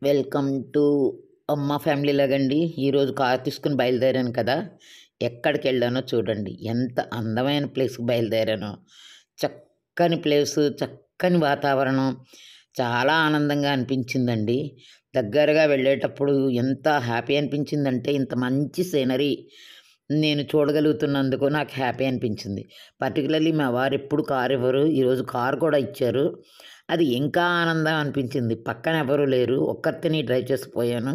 Welcome to అమ్మ family లాగండి. ఈరోజు కార్ తీసుకుని బయలుదేరాను కదా! ఎక్కడికి వెళ్ళానో చూడండి. ఎంత అందమైన ప్లేస్‌కి బయలుదేరానో. చక్కని ప్లేసు, చక్కని వాతావరణం చాలా ఆనందంగా అనిపించిందండి. దగ్గరగా వెళ్ళేటప్పుడు ఎంత హ్యాపీ అనిపించిందంటే, ఇంత మంచి సీనరీ నేను చూడగలుగుతున్నందుకు నాకు హ్యాపీ అనిపించింది. పర్టిక్యులర్‌లీ మా వారు ఎప్పుడు కార్ ఇవ్వరు. ఈరోజు కార్ కూడా ఇచ్చారు. అది ఇంకా ఆనందం అనిపించింది. పక్కన ఎవరు లేరు. ఒక్కర్తిని డ్రైవ్ చేసిపోయాను.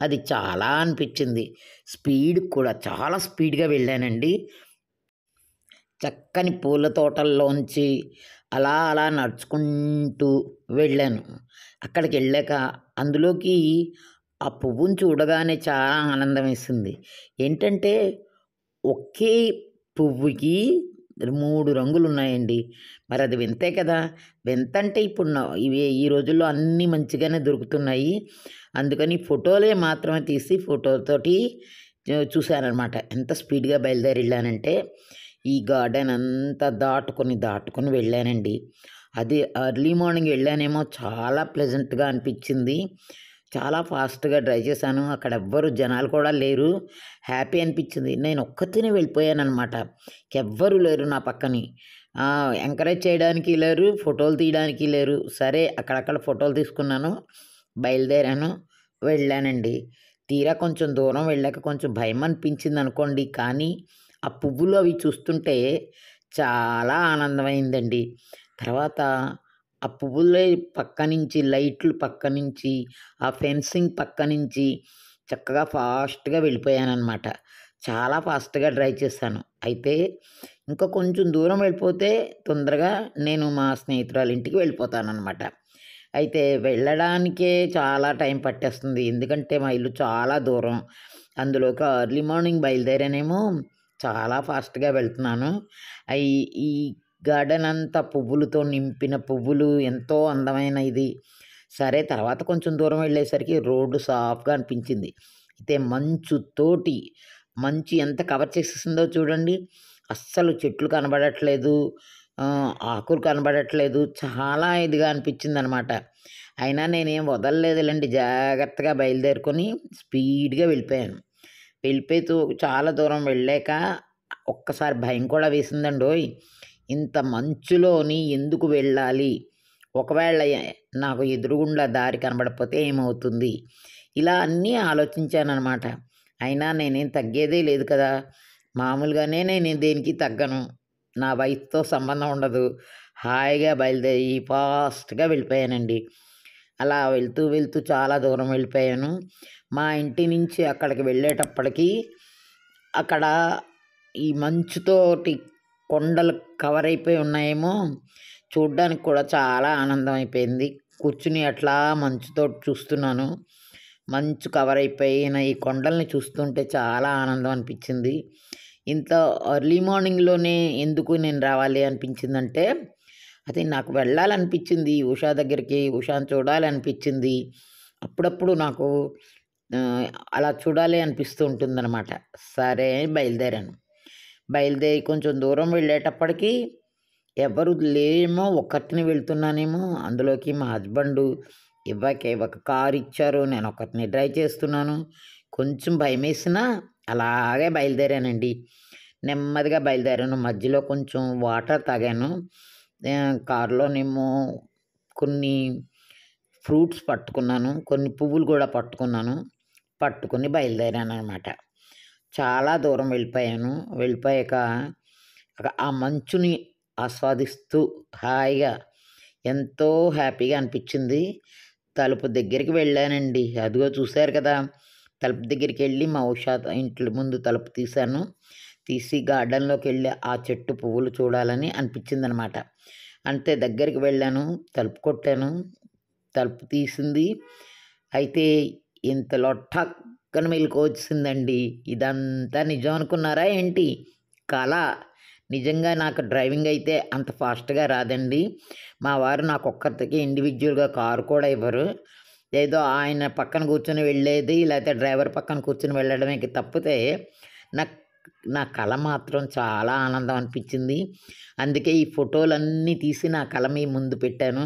అది చాలా అనిపించింది. స్పీడ్ కూడా చాలా స్పీడ్‌గా వెళ్ళానండి. చక్కని పూల తోటల్లోంచి అలా అలా నడుచుకుంటూ వెళ్ళాను. అక్కడికెళ్ళాక అందులోకి ఆ పువ్వుని చూడగానే చాలా ఆనందం వేసింది. ఏంటంటే ఒకే పువ్వుకి 3 రంగులున్నాయండి. మరది వింతే కదా! వింతంటే ఇప్పుడు ఈ రోజుల్లో అన్నీ మంచిగానే దొరుకుతున్నాయి. అందుకని ఫోటోలే మాత్రమే తీసి ఫోటోతోటి చూశాననమాట. ఎంత స్పీడ్‌గా బయలుదేరెళ్ళానంటే, ఈ గార్డెన్ అంతా దాటుకొని వెళ్ళానండి. అది ఎర్లీ మార్నింగ్ వెళ్ళానేమో చాలా ప్లెజెంట్‌గా అనిపిచ్చింది. చాలా ఫాస్ట్‌గా డ్రైవ్ చేశాను. అక్కడ ఎవ్వరు జనాలు కూడా లేరు. హ్యాపీ అనిపించింది. నేను ఒక్కతినే వెళ్ళిపోయాననమాట. ఎవ్వరు లేరు నా పక్కని. ఎంకరేజ్ చేయడానికి లేరు, ఫోటోలు తీయడానికి లేరు. సరే అక్కడక్కడ ఫోటోలు తీసుకున్నాను. బయలుదేరాను. వెళ్ళానండి. తీరా కొంచెం దూరం వెళ్ళాక కొంచెం భయం అనిపించిందనుకోండి. కానీ ఆ పువ్వులు అవి చూస్తుంటే చాలా ఆనందమైందండి. తర్వాత ఆ పువ్వులే పక్క నుంచి లైట్లు పక్క నుంచి, ఆ ఫెన్సింగ్ పక్క నుంచి చక్కగా ఫాస్ట్‌గా వెళ్ళిపోయాననమాట. చాలా ఫాస్ట్‌గా డ్రైవ్ చేశాను. అయితే ఇంకా కొంచెం దూరం వెళ్ళిపోతే తొందరగా నేను మా స్నేహితురాలు ఇంటికి వెళ్ళిపోతాననమాట. అయితే వెళ్ళడానికే చాలా టైం పట్టేస్తుంది. ఎందుకంటే మా ఇల్లు చాలా దూరం. అందులోకి ఎర్లీ మార్నింగ్ బయలుదేరానేమో చాలా ఫాస్ట్‌గా వెళ్తున్నాను. అయి ఈ గార్డెన్ అంతా పువ్వులతో నింపిన పువ్వులు ఎంతో అందమైన ఇది. సరే తర్వాత కొంచెం దూరం వెళ్ళేసరికి రోడ్డు సాఫ్‌గా అనిపించింది. అయితే మంచు ఎంత కవర్ చేసేసిందో చూడండి. అస్సలు చెట్లు కనబడట్లేదు. ఆకులు కనబడట్లేదు. చాలా ఇదిగా అనిపించిందనమాట. అయినా నేనేం వదలలేదులెండి. జాగ్రత్తగా బయలుదేరుకొని స్పీడ్‌గా వెళ్ళిపోయాను. వెళ్ళిపోతూ చాలా దూరం వెళ్ళాక ఒక్కసారి భయం కూడా వేసిందండోయ్! ఇంత మంచులోని ఎందుకు వెళ్ళాలి? ఒకవేళ నాకు ఎదురుగుండా దారి కనబడకపోతే ఏమవుతుంది? ఇలా అన్నీ ఆలోచించాననమాట. అయినా నేనేం తగ్గేదే లేదు కదా! మామూలుగానే నేను దేనికి తగ్గను. నా వయసుతో సంబంధం ఉండదు. హాయిగా బయలుదేరి ఫాస్ట్‌గా వెళ్ళిపోయానండి. అలా వెళ్తూ చాలా దూరం వెళ్ళిపోయాను. మా ఇంటి నుంచి అక్కడికి వెళ్ళేటప్పటికి అక్కడ ఈ మంచుతోటి కొండలు కవర్ అయిపోయి ఉన్నాయేమో, చూడ్డానికి కూడా చాలా ఆనందం అయిపోయింది. కూర్చుని అట్లా మంచుతోటి చూస్తున్నాను. మంచు కవర్ అయిపోయిన ఈ కొండల్ని చూస్తుంటే చాలా ఆనందం అనిపించింది. ఇంత ఎర్లీ మార్నింగ్‌లోనే ఎందుకు నేను రావాలి అనిపించిందంటే, అది నాకు వెళ్ళాలనిపించింది ఉషా దగ్గరికి. ఉషాని చూడాలనిపించింది. అప్పుడప్పుడు నాకు ఆహ్, అలా చూడాలి అనిపిస్తూ ఉంటుందనమాట. సరే అని బయలుదేరాను. బయలుదేరి కొంచెం దూరం వెళ్ళేటప్పటికి ఎవరు లేరేమో, ఒక్కర్తిని వెళ్తున్నానేమో. అందులోకి మా హస్బెండు ఇవ్వక కారు ఇచ్చారు. నేను ఒక్కర్తిని డ్రైవ్ చేస్తున్నాను. కొంచెం భయమేసినా అలాగే బయలుదేరానండి. నెమ్మదిగా బయలుదేరాను. మధ్యలో కొంచెం వాటర్ తాగాను. కారులోనేమో కొన్ని ఫ్రూట్స్ పట్టుకున్నాను. కొన్ని పువ్వులు కూడా పట్టుకున్నాను. పట్టుకొని బయలుదేరాననమాట. చాలా దూరం వెళ్ళిపోయాను. వెళ్ళిపోయాక ఆ మంచుని ఆస్వాదిస్తూ హాయిగా ఎంతో హ్యాపీగా అనిపించింది. తలుపు దగ్గరికి వెళ్ళానండి. అదిగో చూసారు కదా! తలుపు దగ్గరికెళ్ళి మా ఉషా ఇంట్లో ముందు తలుపు తీశాను. తీసి గార్డెన్‌లోకెళ్ళి ఆ చెట్టు పువ్వులు చూడాలని అనిపించిందనమాట. అంతే దగ్గరికి వెళ్ళాను. తలుపు కొట్టాను. తలుపు తీసింది. అయితే ఇంతలో టక్కన మెలుకువొచ్చేసిందండి. ఇదంతా నిజం అనుకున్నారా ఏంటి? కల. నిజంగా నాకు డ్రైవింగ్ అయితే అంత ఫాస్ట్‌గా రాదండి. మా వారు నాకొక్కర్తికి ఇండివిడ్యువల్‌గా కారు కూడా ఇవ్వరు. ఏదో ఆయన పక్కన కూర్చొని వెళ్ళేది, లేతే డ్రైవర్ పక్కన కూర్చొని వెళ్ళడమే తప్పితే నాక్ నా కల మాత్రం చాలా ఆనందం అనిపించింది. అందుకే ఈ ఫోటోలన్నీ తీసి నా కల మీ ముందు పెట్టాను.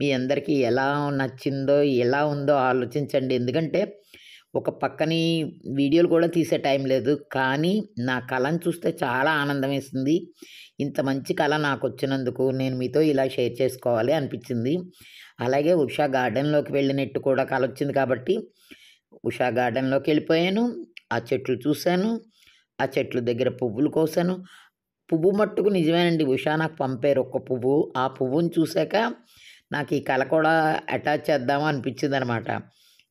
మీ అందరికీ ఎలా నచ్చిందో, ఎలా ఉందో ఆలోచించండి. ఎందుకంటే ఒక పక్కని వీడియోలు కూడా తీసే టైం లేదు. కానీ నా కళను చూస్తే చాలా ఆనందం వేసింది. ఇంత మంచి కళ నాకొచ్చినందుకు నేను మీతో ఇలా షేర్ చేసుకోవాలి అనిపించింది. అలాగే ఉషా గార్డెన్‌లోకి వెళ్ళినట్టు కూడా కలొచ్చింది కాబట్టి ఉషా గార్డెన్‌లోకి వెళ్ళిపోయాను. ఆ చెట్లు చూశాను. ఆ చెట్ల దగ్గర పువ్వులు కోసాను. పువ్వు మట్టుకు నిజమేనండి. ఉషా నాకు పంపారు ఒక్క పువ్వు. ఆ పువ్వుని చూసాక నాకు ఈ కళ కూడా అటాచ్ చేద్దామా అనిపించిందనమాట.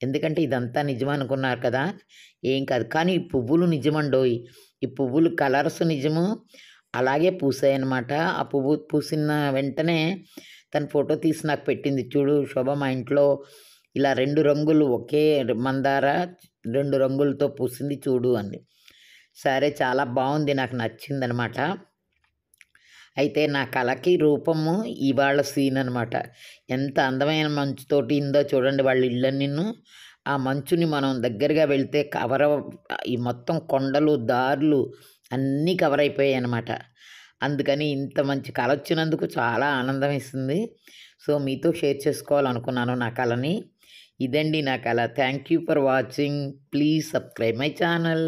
ఎందుకంటే ఇదంతా నిజం అనుకున్నారు కదా! ఏం కాదు. కానీ ఈ పువ్వులు నిజమండోయ్! ఈ పువ్వులు కలర్స్ నిజము. అలాగే పూసాయనమాట. ఆ పువ్వు పూసిన వెంటనే తను ఫోటో తీసి నాకు పెట్టింది. చూడు శోభ మా ఇంట్లో ఇలా 2 రంగులు ఒకే మందార 2 రంగులతో పూసింది చూడు అంది. సరే చాలా బావుంది. నాకు నచ్చిందనమాట. అయితే నా కళకి రూపము ఇవాళ సీన్ అనమాట. ఎంత అందమైన మంచుతోటి ఉందో చూడండి వాళ్ళ ఇళ్ళన్నీను. ఆ మంచుని మనం దగ్గరగా వెళ్తే ఈ మొత్తం కొండలు, దారులు అన్నీ కవర్ అయిపోయాయనమాట. అందుకని ఇంత మంచి కళ వచ్చినందుకు చాలా ఆనందం వేసింది. సో, మీతో షేర్ చేసుకోవాలనుకున్నాను నా కళని. ఇదండి నా కళ. Thank you for watching. Please subscribe my channel.